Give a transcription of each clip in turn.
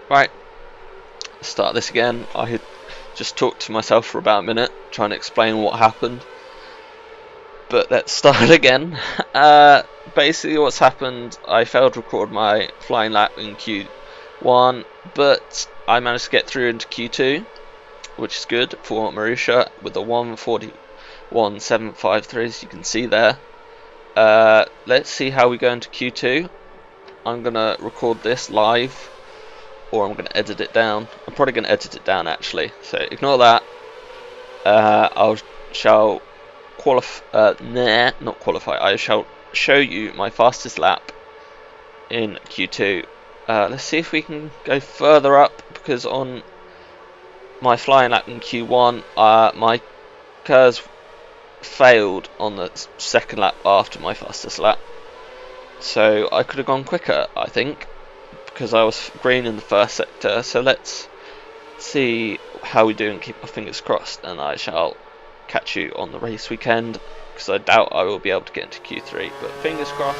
Right, start this again. I had just talked to myself for about a minute, trying to explain what happened. But let's start again. Basically what's happened, I failed to record my flying lap in Q1, but I managed to get through into Q2, which is good for Marussia with a 1:41.753, as you can see there. Let's see how we go into Q2. I'm going to record this live, or I'm going to edit it down. I'm probably going to edit it down actually, so ignore that. I shall not qualify. I shall show you my fastest lap in Q2. Let's see if we can go further up, because on my flying lap in Q1, my curves failed on the second lap after my fastest lap. So I could have gone quicker, I think, because I was green in the first sector. So let's see how we do and keep our fingers crossed, and I shall catch you on the race weekend, because I doubt I will be able to get into Q3, but fingers crossed.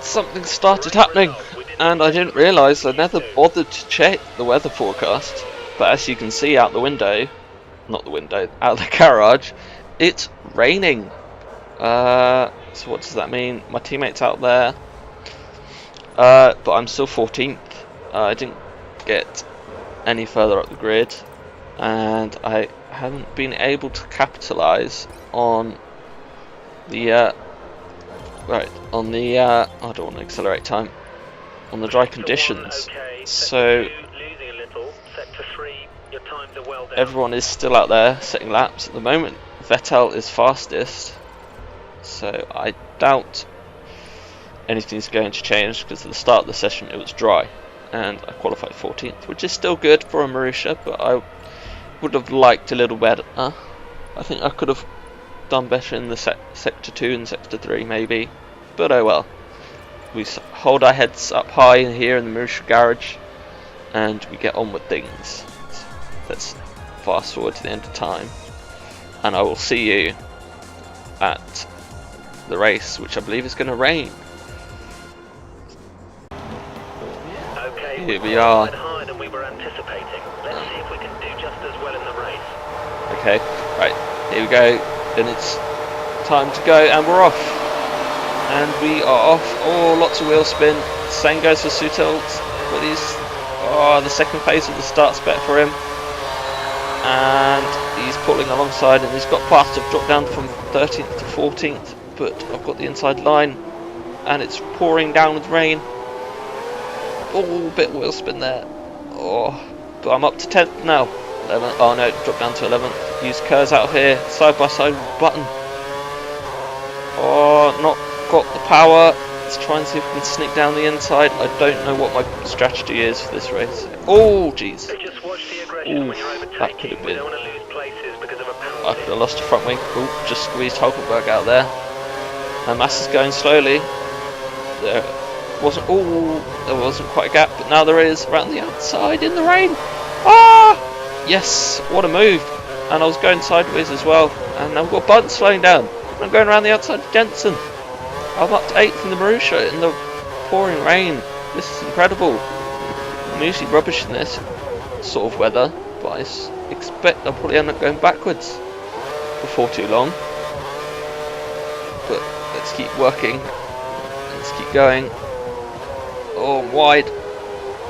Something started happening, and I didn't realise. I never bothered to check the weather forecast, but as you can see out the window, not the window, out the garage, it's raining. So what does that mean? My teammate's out there, but I'm still 14th. I didn't get any further up the grid, and I haven't been able to capitalise on the I don't want to accelerate time, on the dry conditions. So everyone is still out there setting laps at the moment. Vettel is fastest, so I doubt anything's going to change, because at the start of the session it was dry and I qualified 14th, which is still good for a Marussia, but I would have liked a little better. I think I could have done better in the sector 2 and sector 3 maybe, but oh well. We hold our heads up high here in the Marussia garage and we get on with things. Let's fast forward to the end of time, and I will see you at the race, which I believe is going to rain. Okay, here we are. Higher than we were anticipating. Let's see if we can do just as well in the race. Okay, right, here we go. And it's time to go, and we're off. And we are off. Oh, lots of wheel spin. Same goes for Sutelt, but the second phase of the start's better for him. And he's pulling alongside, and he's got past. I've dropped down from 13th to 14th, but I've got the inside line, and it's pouring down with rain. Oh, bit of wheel spin there. Oh, but I'm up to 10th now. 11. Oh no, drop down to 11. Use Kurz out here, side by side Button. Oh, not got the power. Let's try and see if we can sneak down the inside. I don't know what my strategy is for this race. Oh, jeez. Ooh, that could have been. I could have lost a front wing. Oh, just squeezed Hulkenberg out there. And Massa's going slowly. There wasn't quite a gap, but now there is around the outside in the rain. Ah, yes, what a move! And I was going sideways as well. And now we've got Button slowing down. I'm going around the outside of Jensen. I'm up to 8th in the Marussia in the pouring rain. This is incredible. I'm usually rubbish in this sort of weather, but I expect I'll probably end up going backwards before too long. But let's keep working. Let's keep going. Oh, I'm wide.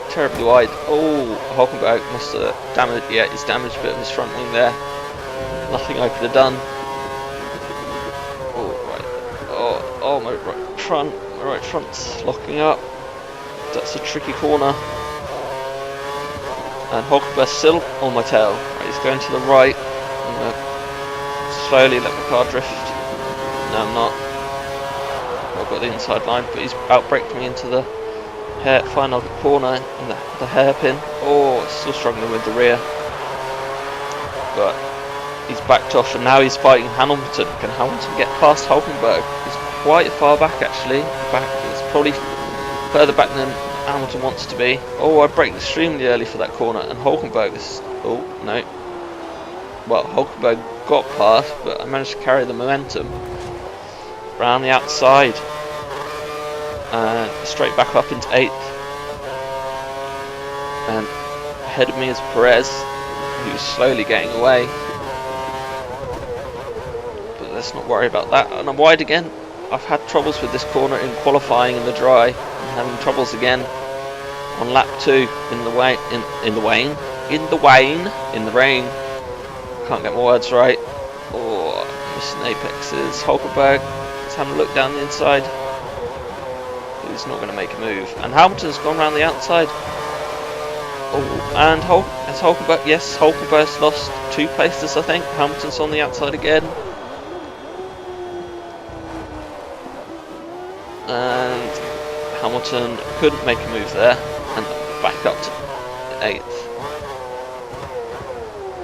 Terribly wide. Oh, Hulkenberg must have damaged. Yeah, he's damaged a bit of his front wing there. Nothing I could have done. Oh, my right front's locking up. That's a tricky corner. And Hulkenberg's still on my tail. Right, he's going to the right. I'm going to slowly let my car drift. No, I'm not. I've got the inside line, but he's outbraked me into the final corner in the hairpin. Oh, still struggling with the rear. But he's backed off, and now he's fighting Hamilton. Can Hamilton get past Hulkenberg? He's quite far back actually. It's probably further back than Hamilton wants to be. Oh, I braked extremely early for that corner, and Hulkenberg is. Oh no. Well, Hulkenberg got past, but I managed to carry the momentum around the outside and straight back up into 8th. And ahead of me is Perez, who's slowly getting away. But let's not worry about that. And I'm wide again. I've had troubles with this corner in qualifying in the dry. I'm having troubles again on lap 2 in the rain. Can't get my words right. Oh, missing apexes. Hulkenberg is having a look down the inside. He's not going to make a move. And Hamilton's gone around the outside. Oh, and has Hulkenberg? Yes, Hulkenberg's lost 2 places, I think. Hamilton's on the outside again. And Hamilton couldn't make a move there, and back up to 8th.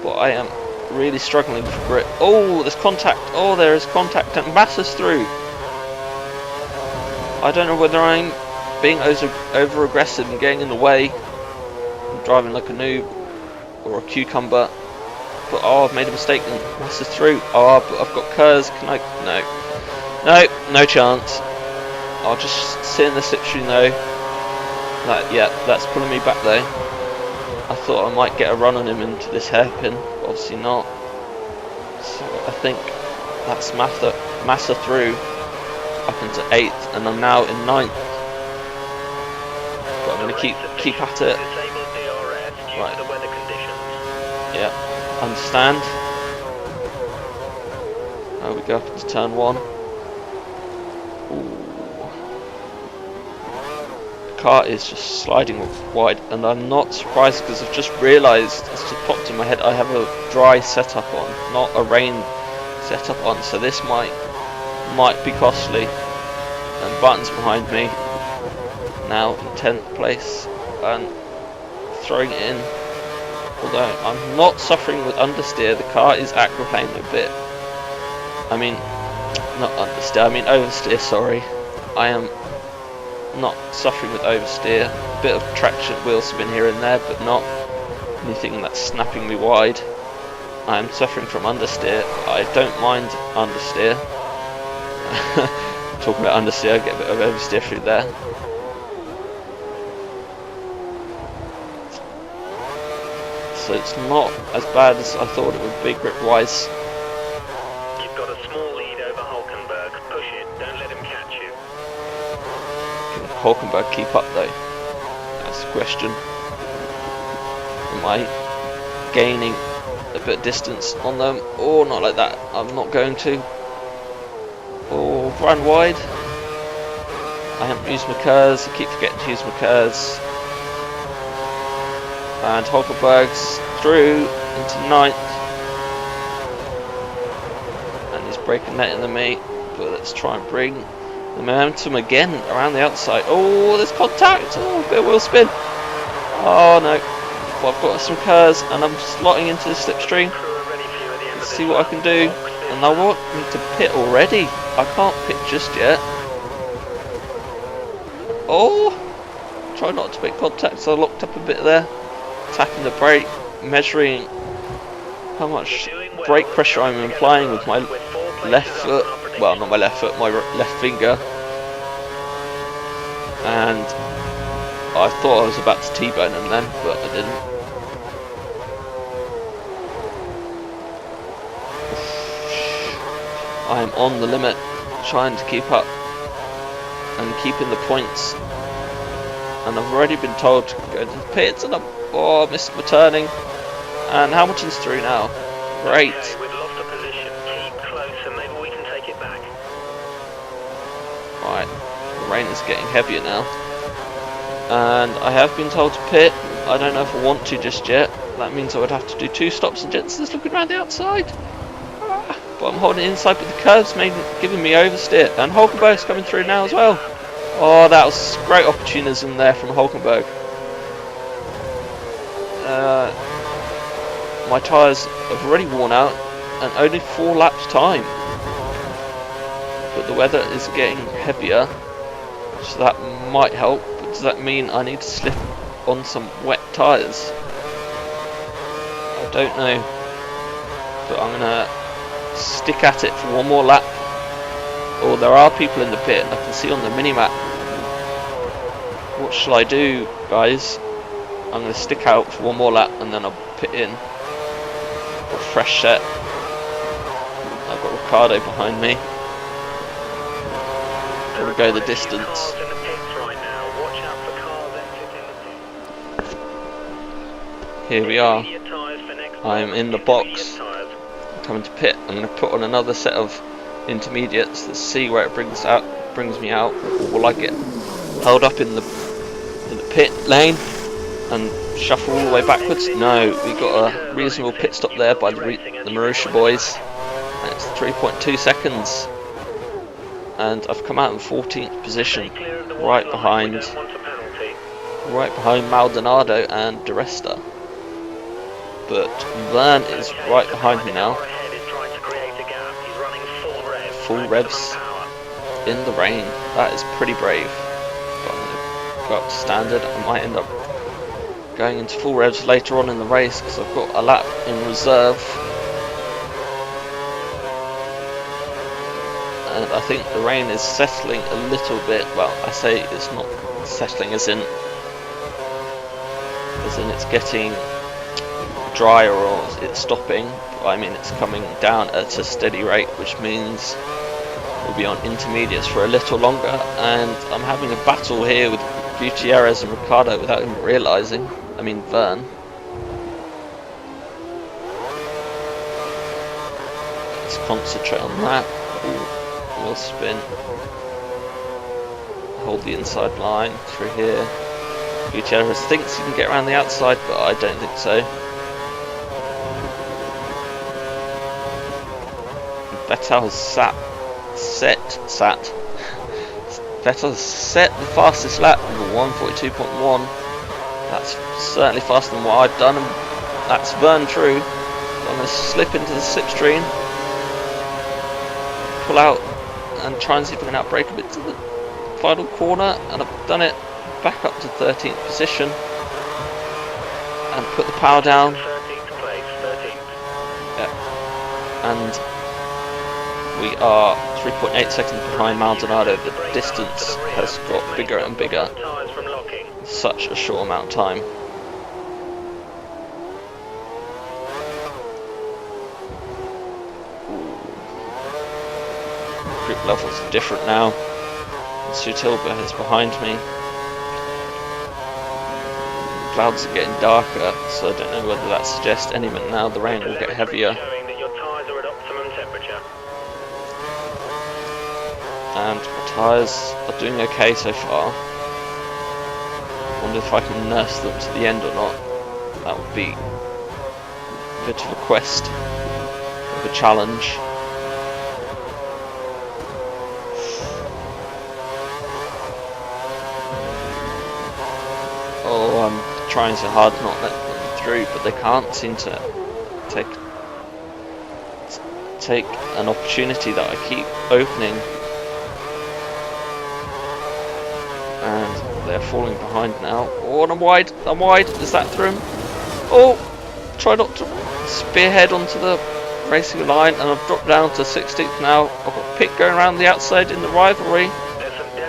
But I am really struggling for grip. Oh, there's contact. Oh, there is contact, and Massa's through. I don't know whether I'm being over aggressive and getting in the way, and driving like a noob or a cucumber. But oh, I've made a mistake and Massa's through. Oh, but I've got Kurz. Can I? No chance. I'll just sit in the slipstream though. Yeah, that's pulling me back though. I thought I might get a run on him into this hairpin, but obviously not. So I think that's Massa through up into 8th, and I'm now in 9th. But I'm going to keep at it. Right. Yeah, understand. Now we go up into turn 1. Car is just sliding wide, and I'm not surprised because I've just realised, it's just popped in my head, I have a dry setup on, not a rain setup on, so this might be costly. And Button's behind me now in 10th place and throwing it in. Although I'm not suffering with understeer, the car is aquaplaning a bit. I mean, not understeer, I mean oversteer, sorry. I am not suffering with oversteer, a bit of traction, wheel spin here and there, but not anything that's snapping me wide. I am suffering from understeer. I don't mind understeer. Talking about understeer, I get a bit of oversteer through there. So it's not as bad as I thought it would be grip wise. You've got a small lead over Hulkenberg. Push it, don't let him catch you. Hulkenberg keep up though? That's the question. Am I gaining a bit of distance on them? Or not like that? I'm not going to. Or run wide. I haven't used my Kurz. I keep forgetting to use my Kurz. And Hulkenberg's through. into 9th. And he's braking later than me, but let's try and bring the momentum again around the outside. Oh, there's contact! Oh, a bit of wheel spin. Oh no. Well, I've got some curves and I'm slotting into the slipstream. Let's see what I can do. And I want me to pit already. I can't pit just yet. Oh! Try not to make contact, so I locked up a bit there. Tapping the brake, measuring how much brake pressure I'm applying with my left foot. Well, not my left foot, my left finger. And I thought I was about to T-bone him then, but I didn't. I am on the limit, trying to keep up and keeping the points. And I've already been told to go to the pits, and I missed my turning. And Hamilton's through now. Great. Okay, we've lost a position. Keep close and maybe we can take it back. Right, the rain is getting heavier now. And I have been told to pit. I don't know if I want to just yet. That means I would have to do 2 stops, and Jensen's looking around the outside. But I'm holding inside with the curves, giving me oversteer. And Hulkenberg's coming through now as well. Oh, that was great opportunism there from Hulkenberg. My tyres have already worn out and only 4 laps time. But the weather is getting heavier, so that might help. But does that mean I need to slip on some wet tyres? I don't know. But I'm going to stick at it for 1 more lap. Oh, there are people in the pit, I can see on the minimap. What shall I do, guys? I'm going to stick out for 1 more lap and then I'll pit in. Got a fresh set. I've got Ricciardo behind me. Got to go the distance. Here we are. I'm in the box. Coming to pit. I'm going to put on another set of intermediates. Let's see where it brings me out. Or will I get held up in the pit lane and shuffle all the way backwards? No, we got a reasonable pit stop there by the Marussia boys. And it's 3.2 seconds. And I've come out in 14th position, right behind Maldonado and Di Resta. But Vern is right behind me now. Full revs in the rain. That is pretty brave. But I'm going to go up to standard. I might end up going into full revs later on in the race because I've got a lap in reserve. And I think the rain is settling a little bit. Well, I say it's not settling as in it's getting drier or it's stopping. I mean it's coming down at a steady rate, which means we'll be on intermediates for a little longer. And I'm having a battle here with Gutierrez and Ricciardo without even realising. I mean Vern. Let's concentrate on that. Ooh, wheel spin. Hold the inside line through here. Gutierrez thinks he can get around the outside, but I don't think so. Vettel's Vettel's set the fastest lap with a 1:42.1. That's certainly faster than what I've done, and that's Vern through. So I'm going to slip into the slipstream, pull out, and try and see if I can outbrake a bit to the final corner, and I've done it. Back up to 13th position, and put the power down. Yeah. And we are 3.8 seconds behind Maldonado. The distance has got bigger and bigger in such a short amount of time. Ooh. Grip levels are different now. Sutilba is behind me. Clouds are getting darker, so I don't know whether that suggests any minute now the rain will get heavier. And my tyres are doing okay so far. Wonder if I can nurse them to the end or not. That would be bit of a quest, of a challenge. Oh, I'm trying so hard to not let them through, but they can't seem to take an opportunity that I keep opening, and they're falling behind now. Oh, and I'm wide, is that through him? Oh, try not to spearhead onto the racing line, and I've dropped down to 16th now. I've got Pitt going around the outside in the rivalry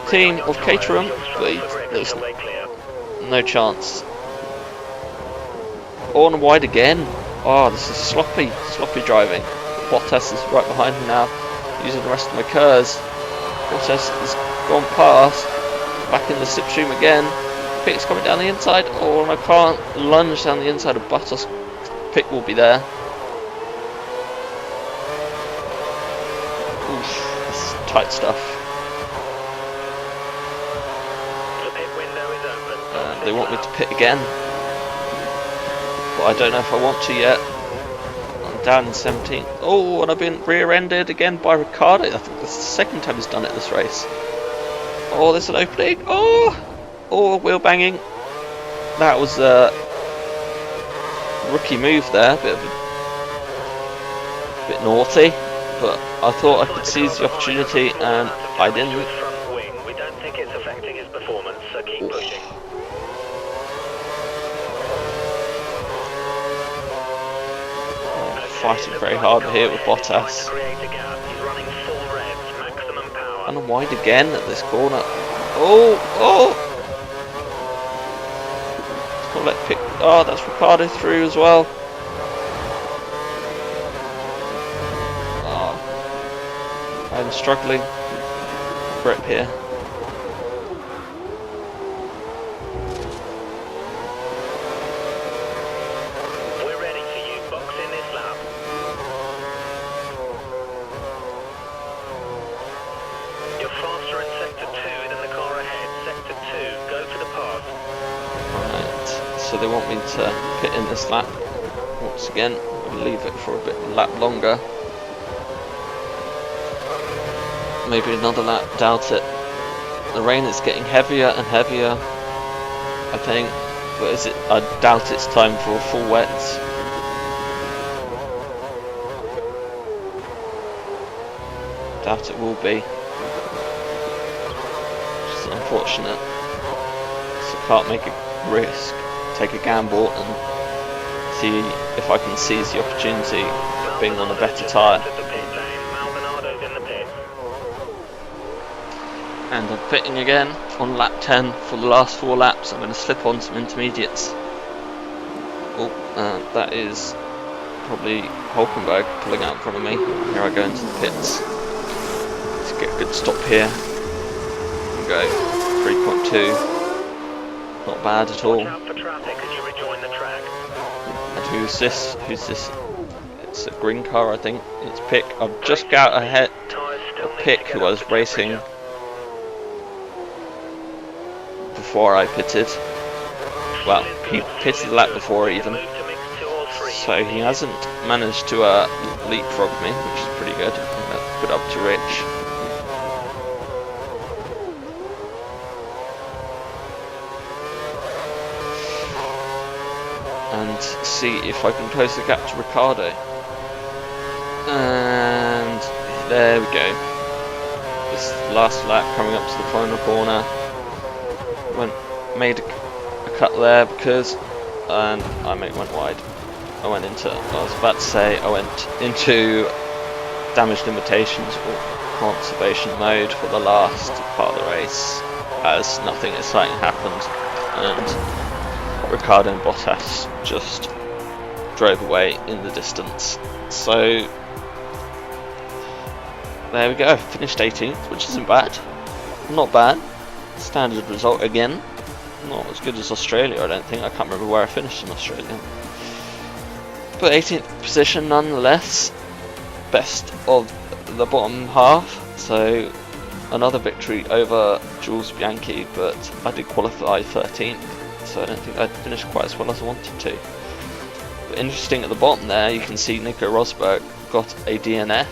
team of Caterham, but there's no chance. Oh, and I'm wide again. Oh, this is sloppy driving. Bottas is right behind me now, using the rest of my curves. Bottas has gone past, back in the slipstream again. Pick's coming down the inside. Oh, and I can't lunge down the inside of Bottas. Pick will be there. Oof, this is tight stuff. The pit window is open. They want me to pit again, but I don't know if I want to yet. Down in 17th. Oh, and I've been rear-ended again by Ricciardo. I think this is the second time he's done it this race. Oh, there's an opening. Oh, wheel banging. That was a rookie move there. Bit naughty, but I thought I could seize the opportunity, and I didn't. We don't think it's affecting his performance, so keep pushing. Fighting very hard here with Bottas. And I'm wide again at this corner. Oh! Just let Pick. Oh, that's Ricciardo through as well. Oh, I'm struggling. Grip here. So they want me to pit in this lap once again. I'll leave it for a lap longer. Maybe another lap, doubt it. The rain is getting heavier and heavier, I think. But I doubt it's time for a full wet. Doubt it will be. Which is unfortunate. So I can't make a risk. Take a gamble and see if I can seize the opportunity of being on a better tyre. And I'm pitting again on lap 10 for the last 4 laps. I'm going to slip on some intermediates. Oh, that is probably Hulkenberg pulling out in front of me. Here I go into the pits. Let's get a good stop here. And go 3.2. Not bad at all. And who's this? It's a green car, I think. It's Pick. I've just got ahead of Pick, who I was racing before I pitted. Well, he pitted the lap before even. So he hasn't managed to leapfrog me, which is pretty good. Good up to Rich. And see if I can close the gap to Ricciardo. And there we go. This is the last lap coming up to the final corner. Made a cut there because I went wide. I went into damage limitations or conservation mode for the last part of the race, as nothing exciting happened, and Ricciardo and Bottas just drove away in the distance. So there we go, finished 18th, which isn't bad. Not bad. Standard result again. Not as good as Australia, I don't think. I can't remember where I finished in Australia. But 18th position nonetheless. Best of the bottom half. So another victory over Jules Bianchi, but I did qualify 13th. So I don't think I'd finished quite as well as I wanted to. But But interesting at the bottom there, you can see Nico Rosberg got a DNF.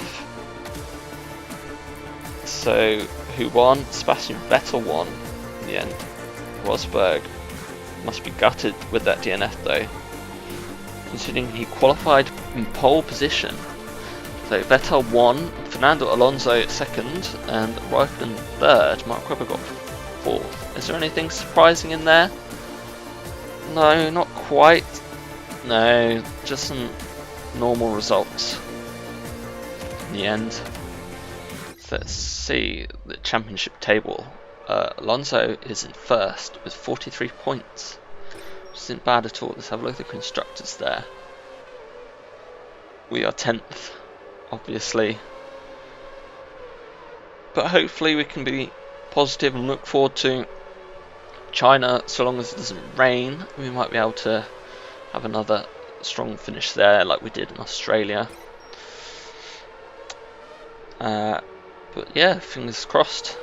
So who won? Sebastian Vettel won in the end. Rosberg must be gutted with that DNF though, considering he qualified in pole position. So Vettel won, Fernando Alonso second, and Raikkonen third. Mark Webber got fourth. Is there anything surprising in there? No, not quite. No, just some normal results in the end. So let's see the championship table. Alonso is in first with 43 points, which isn't bad at all. Let's have a look at the constructors there. We are 10th, obviously, but hopefully we can be positive and look forward to China. So long as it doesn't rain, we might be able to have another strong finish there like we did in Australia. But yeah, fingers crossed.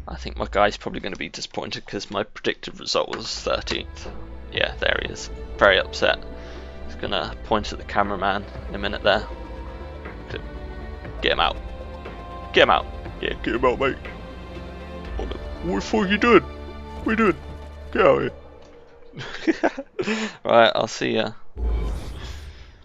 I think my guy's probably going to be disappointed because my predicted result was 13th. Yeah, there he is. Very upset. He's going to point at the cameraman in a minute there. Get him out. Get him out. Yeah, get him out, mate. What the fuck are you doing? What are you doing? Get out of here. Right, I'll see ya.